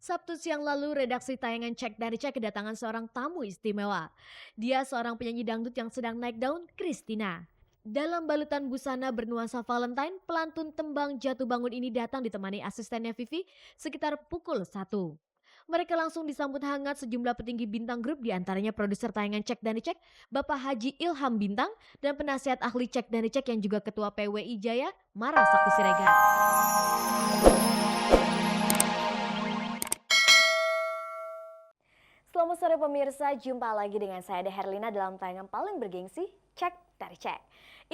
Sabtu siang lalu, redaksi tayangan Cek dari Cek kedatangan seorang tamu istimewa. Dia seorang penyanyi dangdut yang sedang naik daun, Christina. Dalam balutan busana bernuansa Valentine, pelantun tembang Jatuh Bangun ini datang ditemani asistennya Vivi sekitar pukul 1. Mereka langsung disambut hangat sejumlah petinggi bintang grup, diantaranya produser tayangan Cek dan Cek, Bapak Haji Ilham Bintang, dan penasihat ahli Cek dan Cek yang juga ketua PWI Jaya, Mara Sakti Siregar. Selamat sore pemirsa, jumpa lagi dengan saya Ade Herlina dalam tayangan paling bergengsi, Cek dari Cek.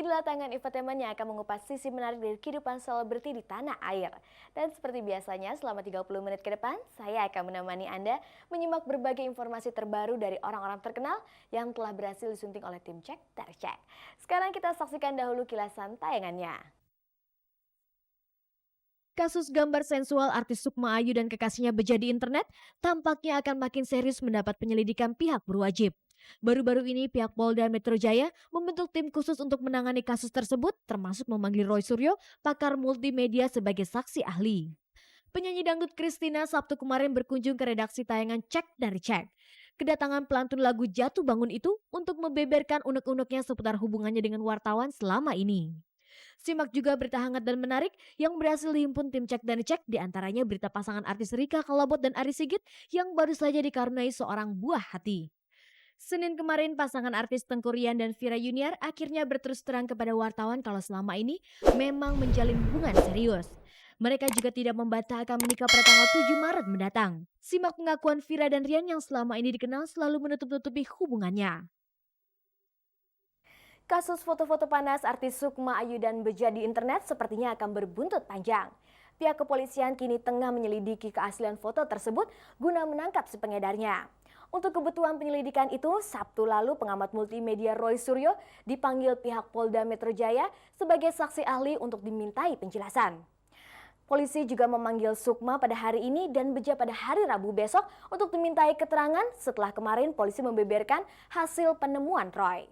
Inilah tayangan infotainment yang akan mengupas sisi menarik dari kehidupan selebriti di tanah air. Dan seperti biasanya, selama 30 menit ke depan, saya akan menemani Anda menyimak berbagai informasi terbaru dari orang-orang terkenal yang telah berhasil disunting oleh tim Cek dari Cek. Sekarang kita saksikan dahulu kilasan tayangannya. Kasus gambar sensual artis Sukma Ayu dan kekasihnya beja di internet tampaknya akan makin serius mendapat penyelidikan pihak berwajib. Baru-baru ini pihak Polda Metro Jaya membentuk tim khusus untuk menangani kasus tersebut, termasuk memanggil Roy Suryo, pakar multimedia sebagai saksi ahli. Penyanyi dangdut Christina Sabtu kemarin berkunjung ke redaksi tayangan Cek dari Cek. Kedatangan pelantun lagu Jatuh Bangun itu untuk membeberkan unek-uneknya seputar hubungannya dengan wartawan selama ini. Simak juga berita hangat dan menarik yang berhasil dihimpun tim Cek dan Cek, diantaranya berita pasangan artis Rika Kalabot dan Ari Sigit yang baru saja dikaruniai seorang buah hati. Senin kemarin pasangan artis Tengku Ryan dan Vira Yuniar akhirnya berterus terang kepada wartawan kalau selama ini memang menjalin hubungan serius. Mereka juga tidak membantah akan menikah pada tanggal 7 Maret mendatang. Simak pengakuan Vira dan Ryan yang selama ini dikenal selalu menutup-nutupi hubungannya. Kasus foto-foto panas artis Sukma Ayu dan beja di internet sepertinya akan berbuntut panjang. Pihak kepolisian kini tengah menyelidiki keaslian foto tersebut guna menangkap si pengedarnya. Untuk kebutuhan penyelidikan itu, Sabtu lalu pengamat multimedia Roy Suryo dipanggil pihak Polda Metro Jaya sebagai saksi ahli untuk dimintai penjelasan. Polisi juga memanggil Sukma pada hari ini dan beja pada hari Rabu besok untuk dimintai keterangan setelah kemarin polisi membeberkan hasil penemuan Roy.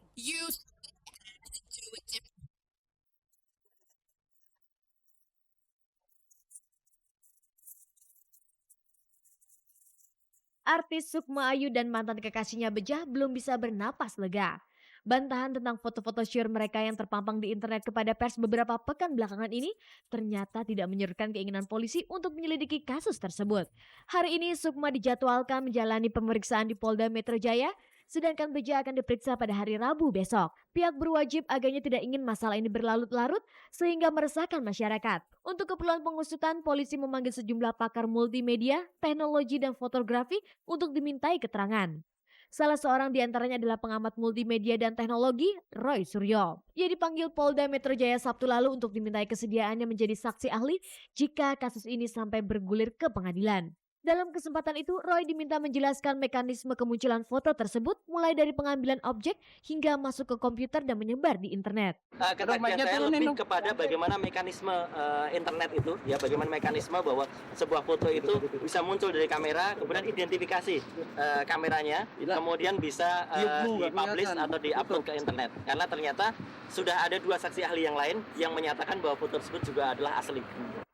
Artis Sukma Ayu dan mantan kekasihnya Bejah belum bisa bernapas lega. Bantahan tentang foto-foto syur mereka yang terpampang di internet kepada pers beberapa pekan belakangan ini ternyata tidak menyurutkan keinginan polisi untuk menyelidiki kasus tersebut. Hari ini Sukma dijadwalkan menjalani pemeriksaan di Polda Metro Jaya, sedangkan Beja akan diperiksa pada hari Rabu besok. Pihak berwajib agaknya tidak ingin masalah ini berlarut-larut sehingga meresahkan masyarakat. Untuk keperluan pengusutan, polisi memanggil sejumlah pakar multimedia, teknologi, dan fotografi untuk dimintai keterangan. Salah seorang diantaranya adalah pengamat multimedia dan teknologi, Roy Suryo. Ia dipanggil Polda Metro Jaya Sabtu lalu untuk dimintai kesediaannya menjadi saksi ahli jika kasus ini sampai bergulir ke pengadilan. Dalam kesempatan itu, Roy diminta menjelaskan mekanisme kemunculan foto tersebut mulai dari pengambilan objek hingga masuk ke komputer dan menyebar di internet. Keterangan saya lebih kepada bagaimana mekanisme internet itu, ya bagaimana mekanisme bahwa sebuah foto itu bisa muncul dari kamera, kemudian identifikasi kameranya, kemudian bisa dipublish atau diupload ke internet. Karena ternyata sudah ada dua saksi ahli yang lain yang menyatakan bahwa foto tersebut juga adalah asli.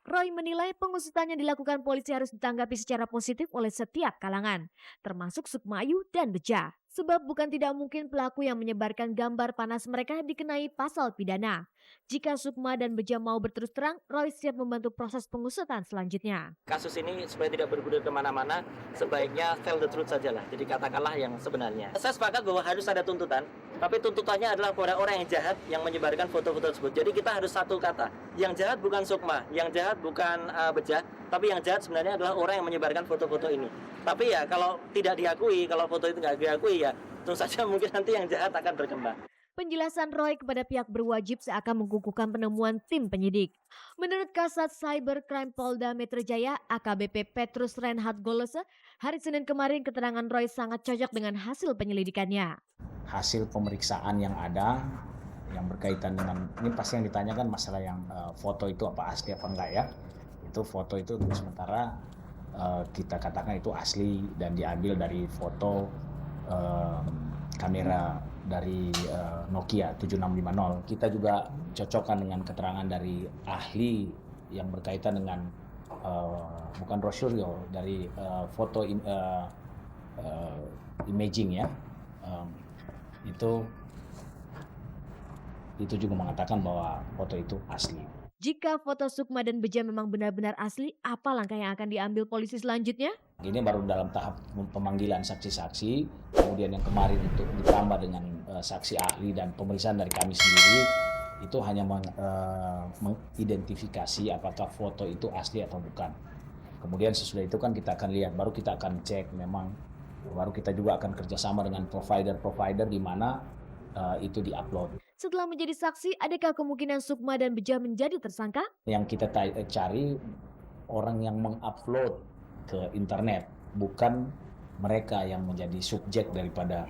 Roy menilai pengusutan yang dilakukan polisi harus ditanggapi secara positif oleh setiap kalangan, termasuk Sukma Ayu dan Beja. Sebab bukan tidak mungkin pelaku yang menyebarkan gambar panas mereka dikenai pasal pidana. Jika Sukma dan Beja mau berterus terang, Roy siap membantu proses pengusutan selanjutnya. Kasus ini supaya tidak bergulir kemana-mana, sebaiknya tell the truth sajalah. Jadi katakanlah yang sebenarnya. Saya sepakat bahwa harus ada tuntutan, tapi tuntutannya adalah kepada orang yang jahat yang menyebarkan foto-foto tersebut. Jadi kita harus satu kata, yang jahat bukan Sukma, yang jahat bukan Beja, tapi yang jahat sebenarnya adalah orang yang menyebarkan foto-foto ini. Tapi ya kalau tidak diakui, kalau foto itu nggak diakui ya tentu saja mungkin nanti yang jahat akan berkembang. Penjelasan Roy kepada pihak berwajib seakan mengukuhkan penemuan tim penyidik. Menurut Kasat Cybercrime Polda Metro Jaya AKBP Petrus Reinhard Golese, hari Senin kemarin keterangan Roy sangat cocok dengan hasil penyelidikannya. Hasil pemeriksaan yang ada yang berkaitan dengan ini pasti yang ditanyakan masalah yang foto itu apa asli apa enggak ya. Itu foto itu sementara kita katakan itu asli dan diambil dari foto kamera dari Nokia 7650. Kita juga cocokkan dengan keterangan dari ahli yang berkaitan dengan bukan brosur ya, dari foto imaging ya, um, itu juga mengatakan bahwa foto itu asli. Jika foto Sukma dan Beja memang benar-benar asli, apa langkah yang akan diambil polisi selanjutnya? Ini baru dalam tahap pemanggilan saksi-saksi, kemudian yang kemarin itu ditambah dengan saksi ahli dan pemeriksaan dari kami sendiri, itu hanya mengidentifikasi apakah foto itu asli atau bukan. Kemudian sesudah itu kan kita akan lihat, baru kita akan cek memang, baru kita juga akan kerjasama dengan provider di mana itu diupload. Setelah menjadi saksi, adakah kemungkinan Sukma dan Beja menjadi tersangka? Yang kita cari orang yang mengupload ke internet, bukan mereka yang menjadi subjek daripada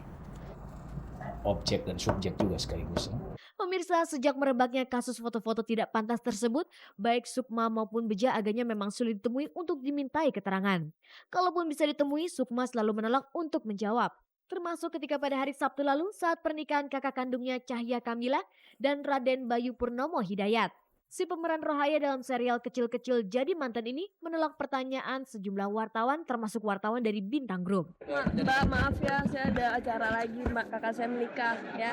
objek dan subjek juga sekaligus. Pemirsa, sejak merebaknya kasus foto-foto tidak pantas tersebut, baik Sukma maupun Beja agaknya memang sulit ditemui untuk dimintai keterangan. Kalaupun bisa ditemui, Sukma selalu menolak untuk menjawab. Termasuk ketika pada hari Sabtu lalu saat pernikahan kakak kandungnya Cahya Kamila dan Raden Bayu Purnomo Hidayat. Si pemeran Rohaya dalam serial kecil-kecil Jadi Mantan ini menolak pertanyaan sejumlah wartawan termasuk wartawan dari Bintang Group. Mbak, maaf ya, saya ada acara lagi, kakak saya menikah ya.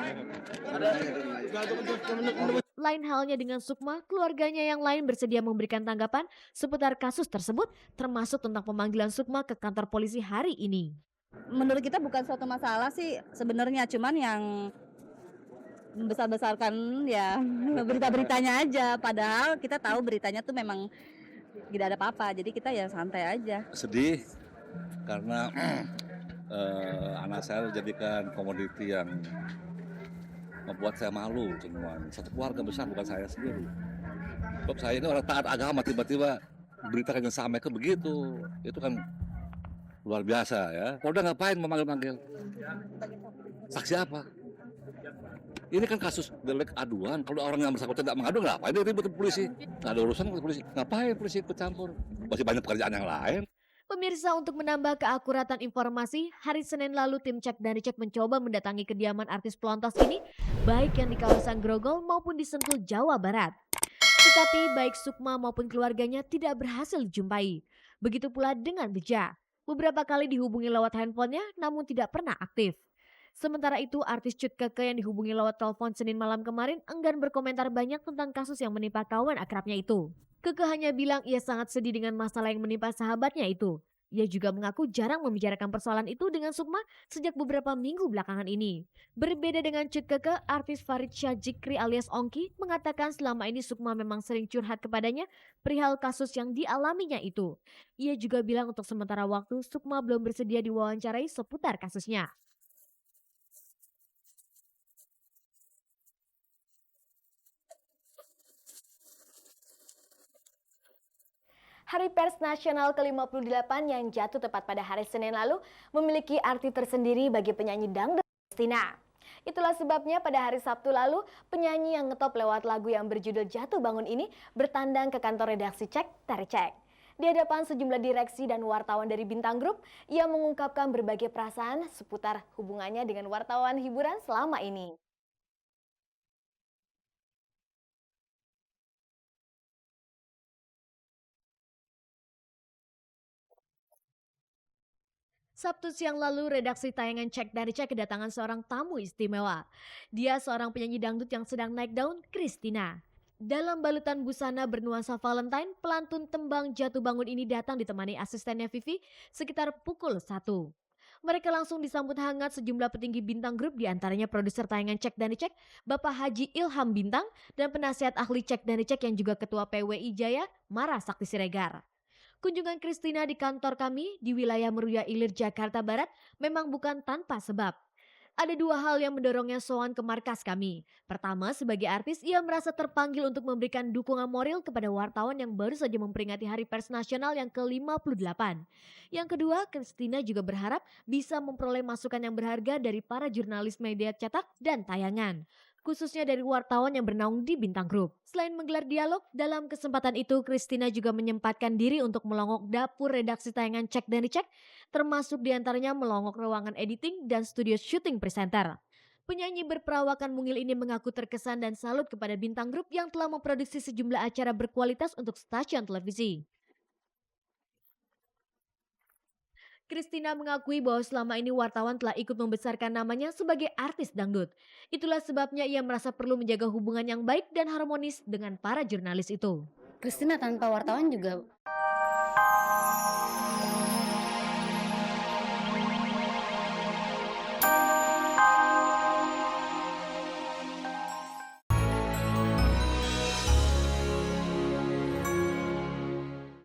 Lain halnya dengan Sukma, keluarganya yang lain bersedia memberikan tanggapan seputar kasus tersebut termasuk tentang pemanggilan Sukma ke kantor polisi hari ini. Menurut kita bukan suatu masalah sih sebenarnya, cuman yang membesar-besarkan ya berita-beritanya aja, padahal kita tahu beritanya tuh memang tidak ada apa-apa, jadi kita ya santai aja. Sedih karena anak saya dijadikan komoditi yang membuat saya malu semua. Satu keluarga besar, bukan saya sendiri. Sebab saya ini orang taat agama, tiba-tiba berita yang sampai ke begitu, itu kan luar biasa ya. Polda ngapain memanggil-manggil? Saksi apa? Ini kan kasus delik aduan. Kalau orang yang bersangkutan tidak mengadu, ngapain dia ribut polisi? Nggak ada urusan dengan polisi. Ngapain polisi ikut campur? Masih banyak pekerjaan yang lain. Pemirsa, untuk menambah keakuratan informasi, hari Senin lalu tim Cek dan Dicek mencoba mendatangi kediaman artis pelontos ini, baik yang di kawasan Grogol maupun di Sentul, Jawa Barat. Tetapi baik Sukma maupun keluarganya tidak berhasil dijumpai. Begitu pula dengan Beja. Beberapa kali dihubungi lewat handphonenya namun tidak pernah aktif. Sementara itu, artis Cut Keke yang dihubungi lewat telepon Senin malam kemarin enggan berkomentar banyak tentang kasus yang menimpa kawan akrabnya itu. Keke hanya bilang ia sangat sedih dengan masalah yang menimpa sahabatnya itu. Ia juga mengaku jarang membicarakan persoalan itu dengan Sukma sejak beberapa minggu belakangan ini. Berbeda dengan Cut Keke, artis Farid Shah Jikri alias Ongki mengatakan selama ini Sukma memang sering curhat kepadanya perihal kasus yang dialaminya itu. Ia juga bilang untuk sementara waktu Sukma belum bersedia diwawancarai seputar kasusnya. Hari Pers Nasional ke-58 yang jatuh tepat pada hari Senin lalu memiliki arti tersendiri bagi penyanyi dangdut Kristina. Itulah sebabnya pada hari Sabtu lalu, penyanyi yang ngetop lewat lagu yang berjudul Jatuh Bangun ini bertandang ke kantor redaksi Cek dari Cek. Di hadapan sejumlah direksi dan wartawan dari Bintang Group, ia mengungkapkan berbagai perasaan seputar hubungannya dengan wartawan hiburan selama ini. Sabtu siang lalu, redaksi tayangan Cek dari Cek kedatangan seorang tamu istimewa. Dia seorang penyanyi dangdut yang sedang naik daun, Kristina. Dalam balutan busana bernuansa Valentine, pelantun tembang Jatuh Bangun ini datang ditemani asistennya Vivi sekitar pukul 1. Mereka langsung disambut hangat sejumlah petinggi Bintang Group, diantaranya produser tayangan Cek dan Dicek, Bapak Haji Ilham Bintang, dan penasihat ahli Cek dan Dicek yang juga Ketua PWI Jaya, Mara Sakti Siregar. Kunjungan Kristina di kantor kami di wilayah Meruya Ilir, Jakarta Barat memang bukan tanpa sebab. Ada dua hal yang mendorongnya soan ke markas kami. Pertama, sebagai artis, ia merasa terpanggil untuk memberikan dukungan moral kepada wartawan yang baru saja memperingati Hari Pers Nasional yang ke-58. Yang kedua, Kristina juga berharap bisa memperoleh masukan yang berharga dari para jurnalis media cetak dan tayangan, khususnya dari wartawan yang bernaung di Bintang Group. Selain menggelar dialog, dalam kesempatan itu Kristina juga menyempatkan diri untuk melongok dapur redaksi tayangan Cek dan Dicek, termasuk diantaranya melongok ruangan editing dan studio syuting presenter. Penyanyi berperawakan mungil ini mengaku terkesan dan salut kepada Bintang Group yang telah memproduksi sejumlah acara berkualitas untuk stasiun televisi. Christina mengakui bahwa selama ini wartawan telah ikut membesarkan namanya sebagai artis dangdut. Itulah sebabnya ia merasa perlu menjaga hubungan yang baik dan harmonis dengan para jurnalis itu. Christina tanpa wartawan juga